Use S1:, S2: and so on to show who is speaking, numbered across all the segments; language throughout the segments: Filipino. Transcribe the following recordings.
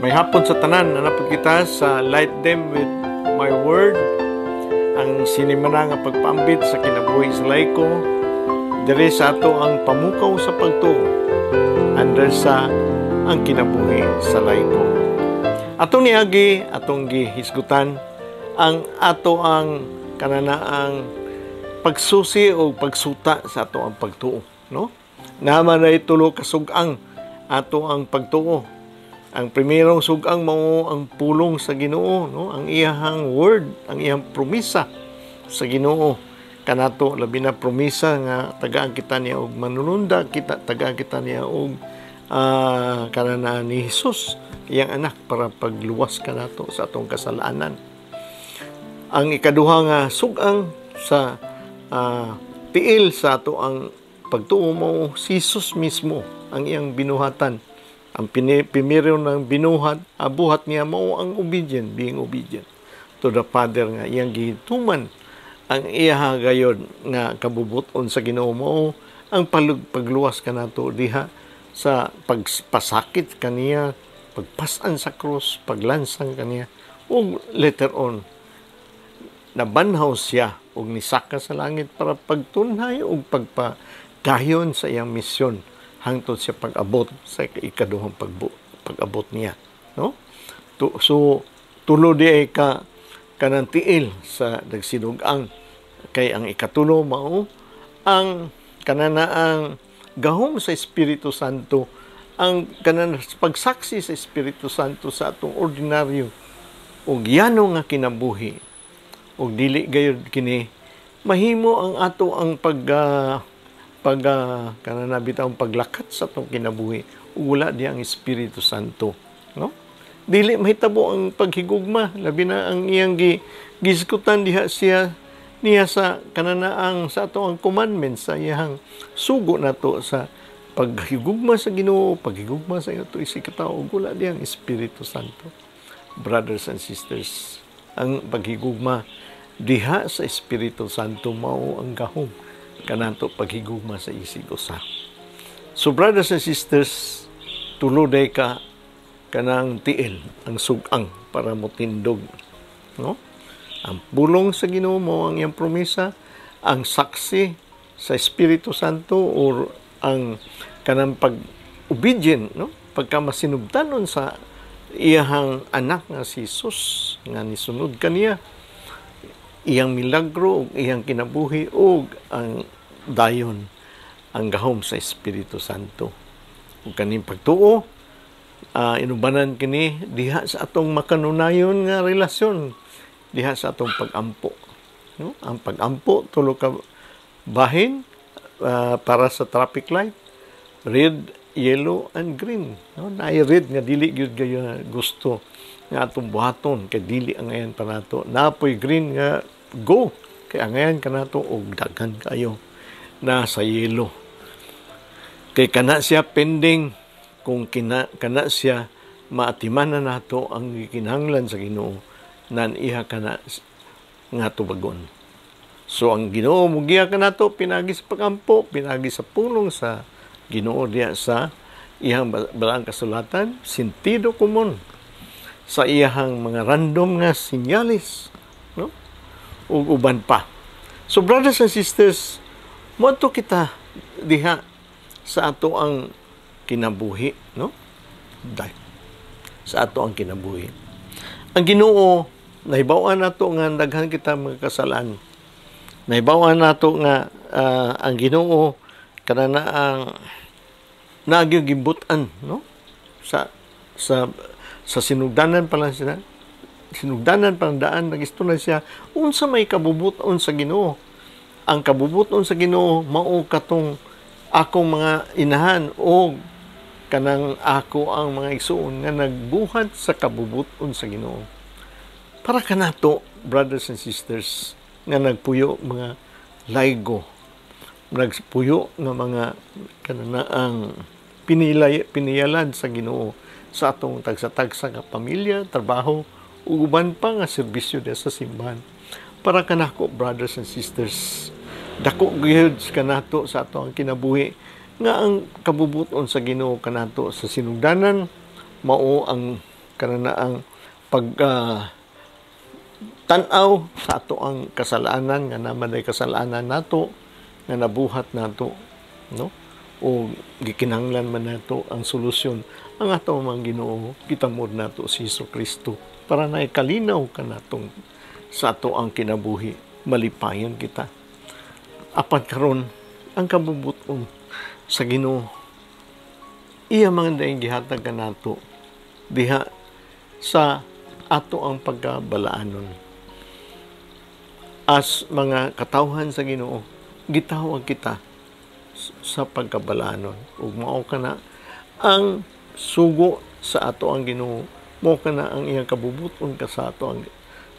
S1: May hapon sa tanan, nanapod kita sa Light Them with My Word, ang sinimana nga pagpaambit sa kinabuhi sa laiko, diri sa ato ang pamukaw sa pagtuo, under sa ang kinabuhi sa laiko. Atong niagi, atong gihisgutan, ang ato ang kananaang pagsusi o pagsuta sa ato ang pagtuo, no? Naman ay tulo kasugang ato ang pagtuo. Ang primerong sugang mao ang pulong sa Ginoo, no? Ang iyang word, ang iyang promisa sa Ginoo. Kanato labi na promisa nga tagaan kita niya og manununda, tagaan kita niya og kanana ni Hesus, iyang anak, para pagluwas kanato sa atong kasalanan. Ang ikaduha nga sugang sa tiil sa ato ang pagtuo mo si Hesus mismo, ang iyang binuhatan. Ang pimiryo ng binuhat, buhat niya mao ang obedient, being obedient to the Father nga iyang gihituman. Ang iya gayod nga kabubuton sa Ginoo mao ang pagluwas kanato diha sa pagpasakit kaniya, pagpasan sa krus, paglansang kaniya, ug later on nabanhaw siya ug nisaka sa langit para pagtunhay ug pagpadayon sa iyang misyon hangtod siya pag-abot sa ikaduhang pag-abot niya, no? So tulo di ay kanang tiil sa dagsinugang, kay ang ikatulo mao ang kananaang gahom sa Espiritu Santo, ang kanang pagsaksi sa Espiritu Santo sa atong ordinaryo ug yano nga kinabuhi, ug dili gayud kini mahimo ang ato ang kanana bitawng paglakat sa atong kinabuhi ug wala di ang Espiritu Santo, no? Dili mahitabo ang paghigugma, labi na ang iyang giskutan niya sa kananaang sa ato ang commandments, sa iyang sugo nato sa paghigugma sa Ginoo, paghigugma sa ato isikataw, ug wala di ang Espiritu Santo. Brothers and sisters, ang paghigugma diha sa Espiritu Santo mao ang gahom kanato paghigugma sa isig usa. So brothers and sisters, tulo day ka kanang tiil ang sugang para motindog, no? Ang pulong sa Ginoo mo ang iyang promisa, ang saksi sa Espiritu Santo or ang kanang pag-obedient, no? Pagka masinubtanon sa iyang anak nga si Jesus nga nisunod kaniya, iyang milagro ug iyang kinabuhi ug ang dayon ang gahom sa Espiritu Santo. Ug kaning pagtuo, inubanan kini diha sa atong makanunayon nga relasyon, diha sa atong pag-ampo, no? Ang pag-ampo tulo ka bahin para sa traffic light, red, yellow and green, no? Naay red nga dili gyud gayo gusto nga atong buhaton kay dili ang ayan pa nato. Napoy green nga go kay angayan kanato og daghan kayo na sa yellow. Kay kana siya pending kung kana siya maatiman na nato ang gikinahanglan sa Ginoo nan iha kana nga tubagon. So ang Ginoo mugiya kanato pinagi sa pagampo, pinagi sa pulong sa Ginoo diya sa iyang balaang kasulatan, sentido komon sa iyang mga random nga sinyalis, no? Ug uban pa. So brothers and sisters, moadto kita diha sa ato ang kinabuhi, no? Sa ato ang kinabuhi. Ang Ginoo nahibaw-an nato nga daghan kita mga kasalan. Nahibaw-an nato nga ang Ginoo kanana ang nagyugibutan, no? Sa sinugdanan pa lang sila. Sinugdanan pang daan, nagisto na siya unsa may kabubuton sa Ginoo. Ang kabubuton sa Ginoo mao katong akong mga inahan o kanang ako ang mga igsuon nga nagbuhat sa kabubuton sa Ginoo. Para kanato, brothers and sisters, nga nagpuyo mga laygo, nagpuyo nga mga kananaang piniyalan sa Ginoo sa atong tagsa-tagsa nga pamilya, trabaho, ug uban pa nga serbisyo diya sa simbahan. Para kanako, brothers and sisters, dako gyud kanato sa ato ang kinabuhi nga ang kabubuton sa Ginoo kanato sa sinugdanan mao ang kanana ang pag tanaw sa ato ang kasalanan nga naman ay kasalanan nato nga nabuhat nato, no? O gikinahanglan man nato ang solusyon ang ato mga Ginoo, gitamod nato si Kristo para na ikalinaw ka natong sa ato ang kinabuhi, malipayon kita. Apan karon ang kabubuton sa Ginoo, iya mga daing gihatag ka nato diha sa ato ang pagkabalaanon. As mga katawhan sa Ginoo, gitawag kita sa pagkabalaanon. Ug mao kana ang sugo sa ato ang Ginoo, mao kana ang iyang kabubuton ka sa ato ang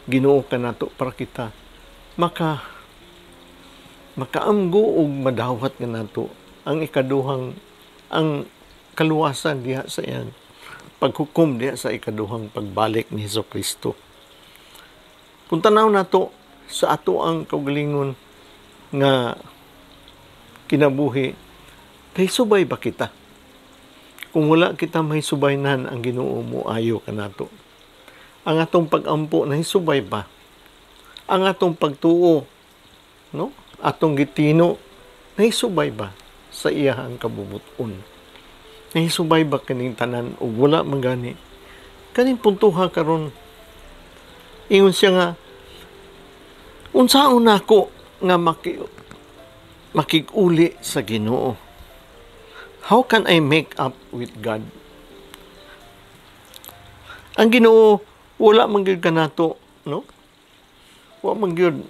S1: Ginoo kanato para kita makaamgo ug madawat nga nato ang ikaduhang ang kaluwasan diha sa iyang paghukom diha sa ikaduhang pagbalik ni Kristo. Kung tanaw nato sa ato ang kaugalingon nga kinabuhi, kay subay ba kita? Kung wala kita may subaynan ang Ginoo mo ayo kanato. Ang atong pag-ampo nahisubay ba? Ang atong pagtuo, no? Atong gitino nahisubay ba sa iyahang kabubuton? Nahisubay ba kaning tanan o wala man gani? Kaning puntuha karon ingon siya nga unsaon nako nga makig-uli sa Ginoo? How can I make up with God? Ang Ginoo wala man gyud kanato, no? Wa man gyud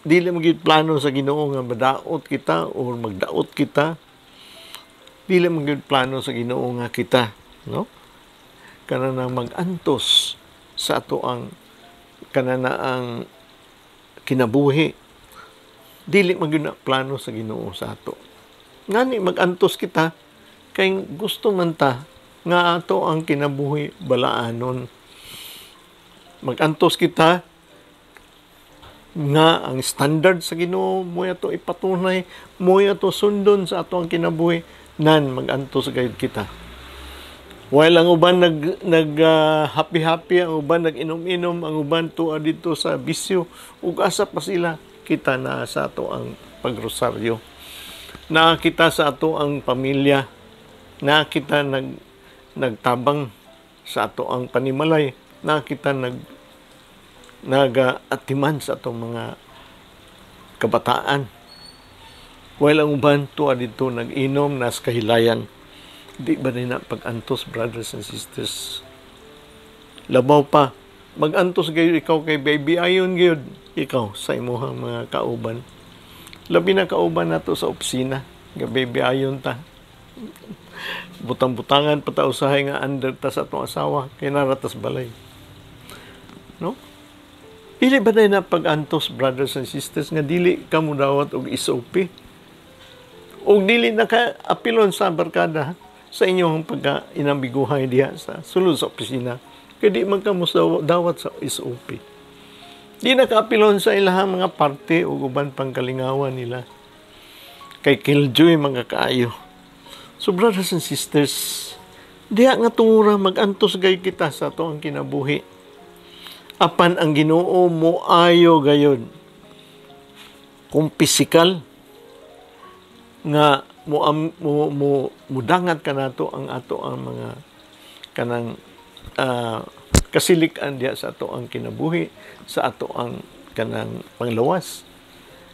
S1: dili man gyud plano sa Ginoo nga madaot kita o magdaot kita. Dili man gyud plano sa Ginoo nga kita, no? Kanang mag-antos sa ato ang kanana ang kinabuhi. Dili man gyud na plano sa Ginoo sa ato. Ngani mag-antos kita kay gusto man ta nga ato ang kinabuhi balaanon. Mag-antos kita nga ang standard sa Ginoo mo ato ipatunay, mo ato sundon sa ato ang kinabuhi, nan mag-antos gayud kita. While ang uban happy-happy, ang uban nag-inom-inom, ang uban tuwa dito sa bisyo, ug asa pa sila, kita na sa ato ang pagrosaryo. Na kita sa ato ang pamilya, na kita nagtabang sa ato ang panimalay, na kita nag-atiman sa ato mga kabataan. While ang uban tuwa dito nag-inom nas kahilayan. Di ba rin na pag-antos, brothers and sisters? Labaw pa, mag-antos kayo ikaw kay baby ayon gyud ikaw sa imuhang mga kauban. Labi na kauban nato sa opisina, nga baby ayon ta. Butang-butangan pa ta usahay nga under ta sa atong asawa kay naratas balay. No? Dili ba na pag-antos, brothers and sisters, nga dili ka mo dawat og SOP? O dili na ka apilon sa barkada sa inyong pagka-inambiguhay diha sa sulod sa opisina. Kaya di man ka mo dawat sa SOP. Di na ka apilon sa ilahang mga parte o uban pang kalingawan nila. Kay killjoy mga kaayo. So brothers and sisters, diha nga tungura mag-antos gay kita sa ato ang kinabuhi. Apan ang Ginoo mo ayo gayon. Kung pisikal nga mudangat ka nato ang ato ang mga kanang kasilikan diya sa ato ang kinabuhi, sa ato ang kanang panglawas.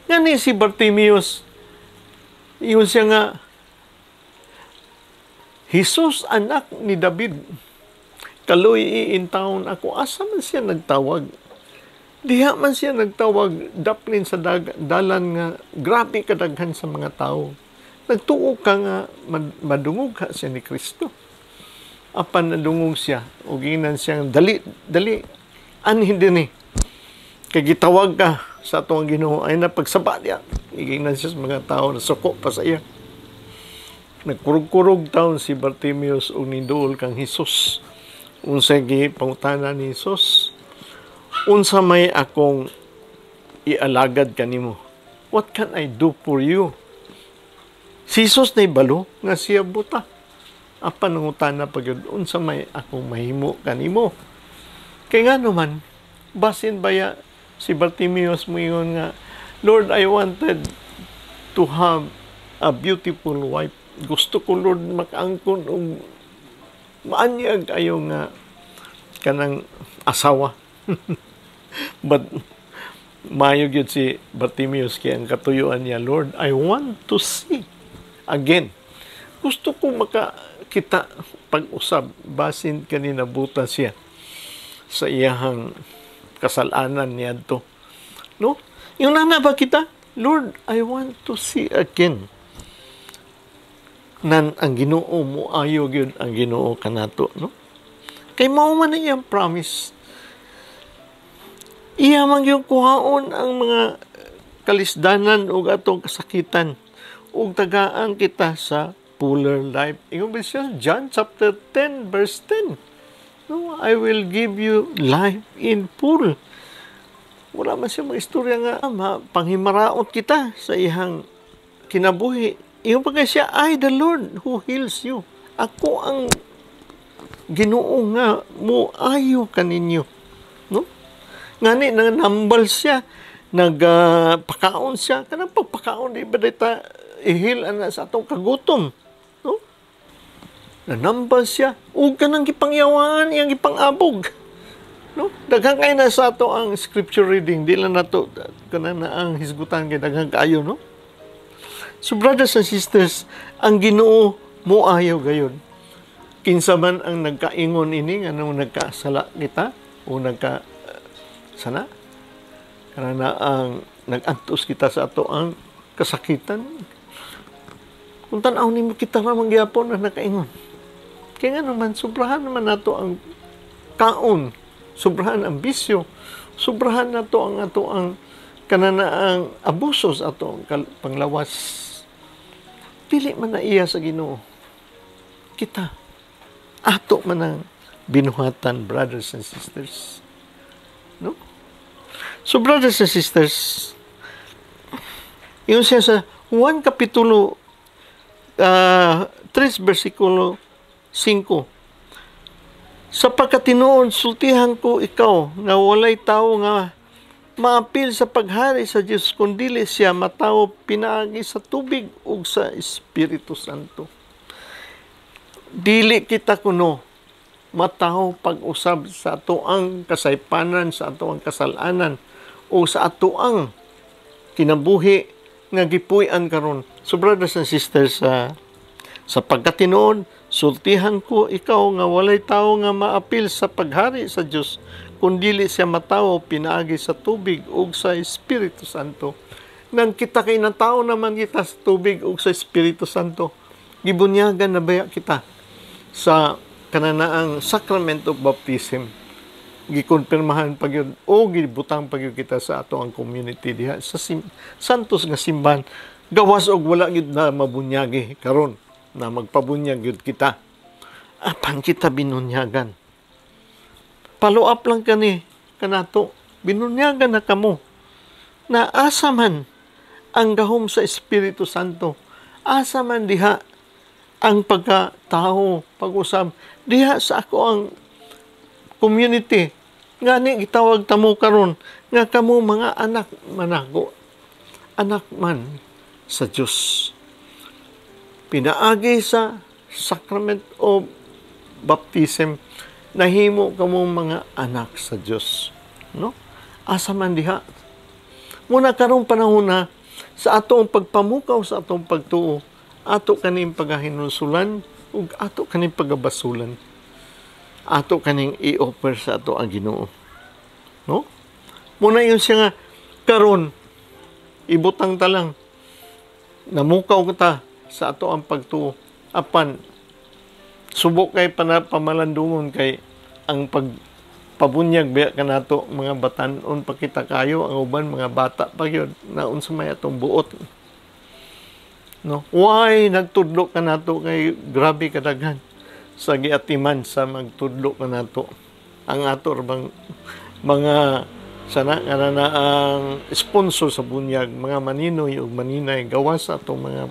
S1: Ngani si Bartimeus, iyon siya nga, Jesus anak ni David, kaloy iintawon ako. Asa man siya nagtawag? Diha man siya nagtawag, daplin sa dalan nga, grabe kadaghan sa mga tao. Nagtuo ka nga, madungog ka siya ni Kristo. Apan nadungog siya, o ginan siyang, dali, anhin din eh. Kaya gitawag ka sa atong Ginoo, ay napagsaba niya. Iginan siya sa mga tao, nasuko pa sa iya. Nagkurug-kurug taon si Bartimeus o ninduol kang Jesus. Unsa gipangutana ni Jesus, unsa may akong ialagad kanimo? What can I do for you? Si Jesus na ibalo nga siya buta. apan nangutana pag yun, unsa may akong mahimo kanimo. Kaya nga naman, basin baya si Bartimeus mo yun nga, Lord, I wanted to have a beautiful wife. Gusto ko, Lord, makaangkon o maanyag ayo nga kanang asawa. But mayo gyud si Bartimeus kaya ang katuyuan niya, Lord, I want to see again. Gusto ko makakita pag-usab basin kanina buta siya sa iyahang kasalanan niya to. No? Yung nana ba kita? Lord, I want to see again. Nan ang Ginoo mo ayo gyud ang Ginoo kanato, no? Kay mao man iyang promise. Iya man yung kuhaon ang mga kalisdanan ug atong kasakitan ug tagaan kita sa fuller life. Ingon ba siya? John chapter 10 verse 10. No, I will give you life in full. Wala man siya mga istorya nga panghimaraot kita sa ihang kinabuhi. Ingon pa siya, I the Lord who heals you. Ako ang Ginoo nga mo ayo kaninyo. No? Ngani nambal siya, nagpakaon siya. Kanang pagpakaon di ba dita ihil ana sa atong kagutom. No? Nanambal siya. Ug kanang gipangyawaan iyang gipangabog. No? Daghang kay na sa ato ang scripture reading. Di lang nato kanang na ang hisgutan kay daghang kaayo, no? So brothers and sisters, ang Ginoo mo ayaw gayon. Kinsa man ang nagkaingon ini nga nung nagkasala kita o sana kana ang nagantos kita sa ato ang kasakitan. Kung tan-aw nimo kita ra mangyapon na nakaingon. Kaya nga naman sobrahan naman nato ang kaon, sobrahan ang bisyo, sobrahan nato ang ato ang kananaang abuso sa ato ang panglawas. Dili man na iya sa Ginoo. Kita ato man ang binuhatan, brothers and sisters. No? So, brothers and sisters, yun siya sa 1 Kapitulo 3 versikulo 5. Sapagkat tinuod sultihan ko ikaw nga walay tao nga maapil sa paghari sa Dios kundi siya matawo pinaagi sa tubig ug sa Espiritu Santo. Dili kita kuno mataho pag-usab sa atoang kasaypanan, sa atoang kasalanan o sa atoang kinabuhi nga gipuy-an karon. So brothers and sisters, sa pagkatinuod sultihan ko ikaw nga walay tawo nga maapil sa paghari sa Dios kundi siya matawo pinaagi sa tubig ug sa Espiritu Santo. Nang kita kay natawo naman kita sa tubig ug sa Espiritu Santo, gibunyagan na baya kita sa kananaang sacrament of baptism. Gikonfirmahan pag yun o gibutang pag yun kita sa ato ang community diha sa santos nga simbahan. Gawas og wala gyud na mabunyagi karon na magpabunyag gyud kita. Apan kita binunyagan. Follow up lang kani kanato. Binunyagan na kamo. Na asa man ang gahom sa Espiritu Santo. Asa man diha ang pagkatao, pag-usab, diha sa ako ang community. Ngani gitawag tamo karon nga kamo mga anak manako. Anak man sa Dios. Pinaagi sa sacrament of baptism, nahimo kamo mga anak sa Dios. No? Asa man diha. Muna karong panahon na sa atong pagpamukaw, sa atong pagtuo, ato kaning pagahinusulan ug ato kaning pagabasulan. Ato kaning i-offer sa ato ang Ginoo. No? Muna yun siya nga karon ibutang ta lang namukaw ta sa ato ang pagtuo. Apan subok kay pamalandungon kay ang pagpabunyag biya kanato mga batan-on pa kita kayo, ang uban mga bata pa gyud na unsa may atong buot. No? Why nagtudlo ka nato kay grabe kadaghan sa giatiman sa magtudlo ka nato. Ang ato bang mga sana nga na ang sponsor sa bunyag, mga maninoy o maninay gawas sa atong mga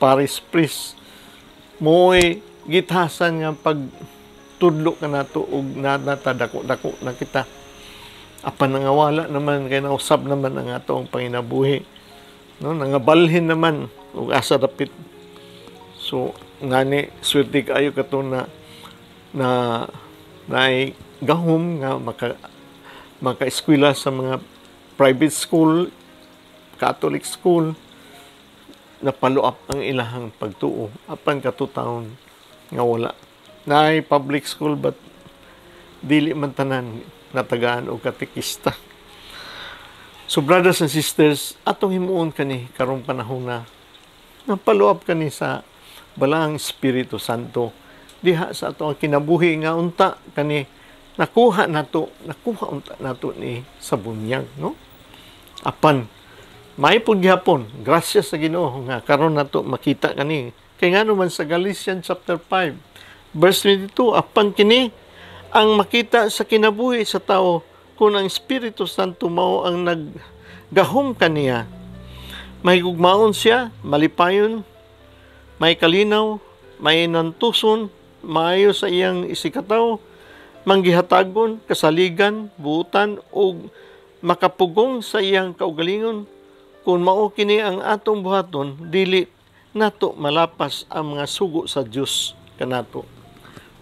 S1: parish priest mo'y gitasan nga pag tudlo ka nato og natadako-dako na kita. Apan nangawala naman kay nausab naman ang atong panginabuhi. No, nangabalhin naman og asa dapit. So ngani swerte kayo kato na gahom nga maka-eskwela sa mga private school, Catholic school, napaluap ang ilahang pagtuo. Apan katutaon nga wala. Naay public school but dili man tanan natagaan o katikista. So brothers and sisters, atong himuon kani karong panahon na napaluap kani sa balang Espiritu Santo diha sa atong kinabuhi nga unta kani nakuha unta nato ni sa bunyag, no? Apan may pud gyapon grasya sa Ginoo nga karon nato makita kani kay ngano man sa Galatians chapter 5 verse 22, apan kini ang makita sa kinabuhi sa tao kung ang Espiritu Santo mao ang naggahom kaniya. May gugmaon siya, malipayon, may kalinaw, may nantuson, maayo sa iyang isikataw, manggihatagon, kasaligan, buutan, o makapugong sa iyang kaugalingon. Kung mao kini ang atong buhaton, dili nato malapas ang mga sugo sa Dios kanato.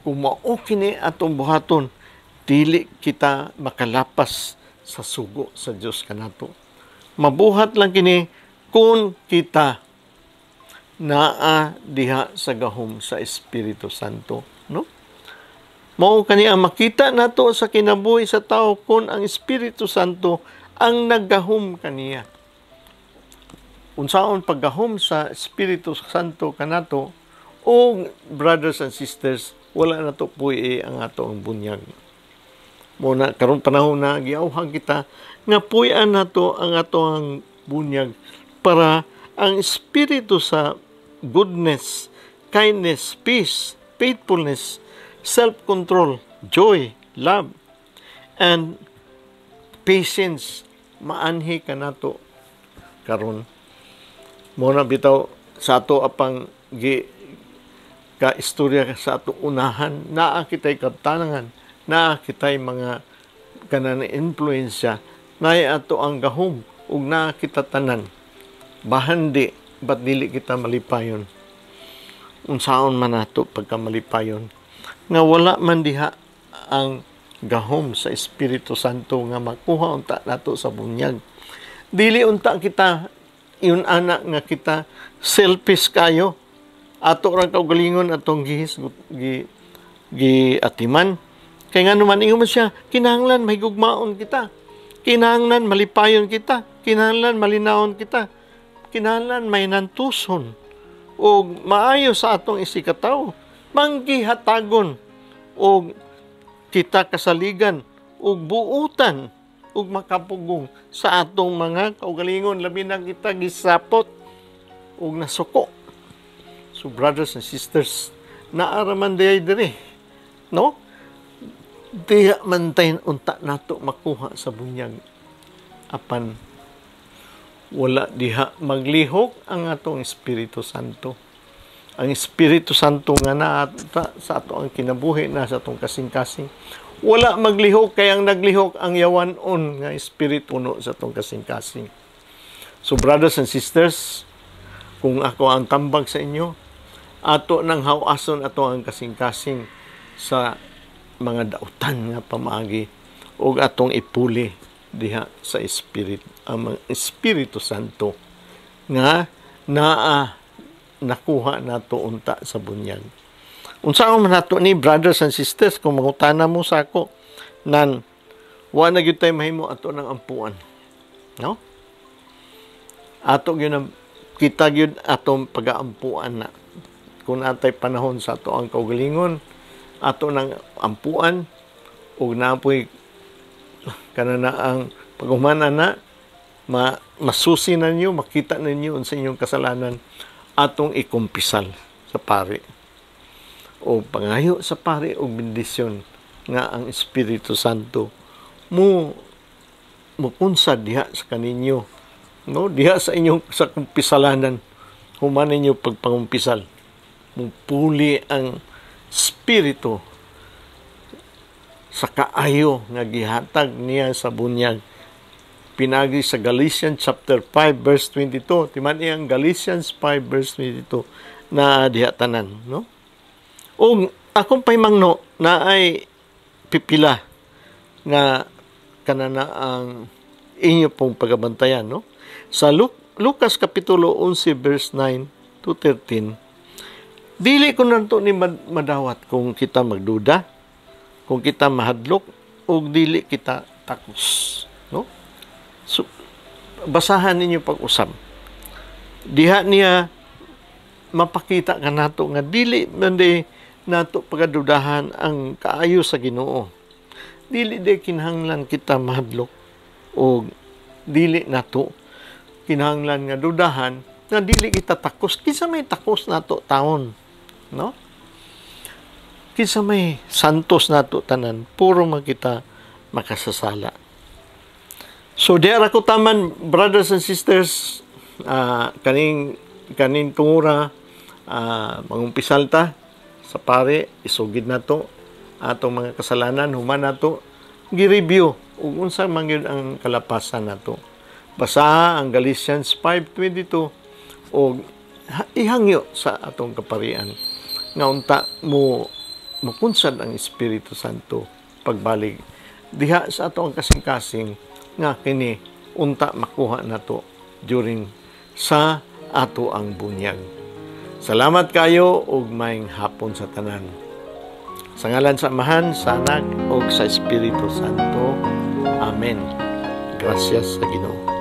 S1: Kung mao kini atong buhaton, dili kita makalapas sa sugo sa Dios kanato. Mabuhat lang kini kung kita naa diha sa gahom sa Espiritu Santo, no? Mao kani ang makita nato sa kinabuhi sa tao kung ang Espiritu Santo ang naggahom kaniya. Unsaon paggahom sa Espiritu Santo kanato, o brothers and sisters, wala na to puy ang ato ang bunyag. Muna karong panahon na giawhag kita nga puy-an nato ang ato ang bunyag para ang espiritu sa goodness, kindness, peace, faithfulness, self-control, joy, love, and patience maanhi kanato karon. Muna bitaw sa ato apang istorya sa ato unahan, naa kitay katanangan, naa kitay mga kanan influensya, naay ato ang gahom ug naa kita tanan. Bahandi bat dili kita malipayon. Unsaon man nato pagka malipayon nga wala man diha ang gahom sa Espiritu Santo nga makuha unta nato sa bunyag. Dili unta kita yun anak nga kita selfish kayo. Ato ra kaugalingon atong atiman. Kay nga naman ingon siya, kinahanglan mahigugmaon kita. Kinahanglan malipayon kita. Kinahanglan malinawon kita. Kinahanglan may nantuson o maayo sa atong isikataw. Manggihatagon o kita kasaligan o buutan o makapugong sa atong mga kaugalingon, labi na kita gisapot o nasuko. So brothers and sisters, naaraman dire, no? Diha mantayin unta nato makuha sa bunyag. Apan wala diha maglihok ang atong Espiritu Santo. Ang Espiritu Santo nga naata sa ato ang kinabuhi na sa atong kasing-kasing. Wala maglihok kay ang naglihok ang yawanon nga Espiritu no sa atong kasing-kasing. So brothers and sisters, kung ako ang tambag sa inyo, ato nang hawason ato ang kasing-kasing sa mga dautan nga pamaagi o atong ipuli diha sa Espiritu, ang Espiritu Santo nga nakuha nato unta sa bunyag. Unsaon man nato ni brothers and sisters, kung mangutana mo sa ako nan wa na gyud tay mahimo ato ng ampuan, no? Ato gyud kita gyud atong pagaampuan na kung natay panahon sa ato ang kaugalingon, ato ng ampuan ug naapoy kanana ang paghuman na masusi na ninyo, makita ninyo sa inyong kasalanan, atong ikumpisal sa pari o pangayo sa pari o bendisyon nga ang Espiritu Santo mupunsad diha sa kaninyo, no? Diha sa inyong sa kumpisalanan, human ninyo pagpangumpisal, mupuli ang Espiritu sa kaayo nga gihatag niya sa bunyag. Pinagi sa Galatians chapter 5 verse 22. Timan iyang Galatians 5 verse 22 na diha tanan, no? O akong paymangno na ay pipila nga kanana ang inyo pong pagabantayan, no? Sa Lucas kapitulo 11 verse 9 to 13, dili ko nanto ni madawat kung kita magduda, kung kita mahadlok, o dili kita takos, no? So, basahan ninyo pag-usab. Diha niya mapakita ka nato nga dili mandi nato pagadudahan ang kaayo sa Ginoo. Dili de kinahanglan kita mahadlok, o dili nato kinahanglan nga dudahan nga dili kita takos. Kinsa may takos nato taon, no? Kinsa may santos nato tanan, puro man kita makasasala. So there ako taman, brothers and sisters, kaning tungura, mangumpisal ta sa pare, isugid nato atong mga kasalanan, human nato gi-review ug unsa man gyud ang kalapasan nato. Basaha ang Galatians 5:22 o ihangyo sa atong kaparian nga unta mo makunsad ang Espiritu Santo pagbalik diha sa atong kasing-kasing nga kini unta makuha nato during sa ato ang bunyag. Salamat kayo ug maayong hapon sa tanan. Sa ngalan sa Amahan, sa Anak ug sa Espiritu Santo. Amen. Gracias sa Ginoo.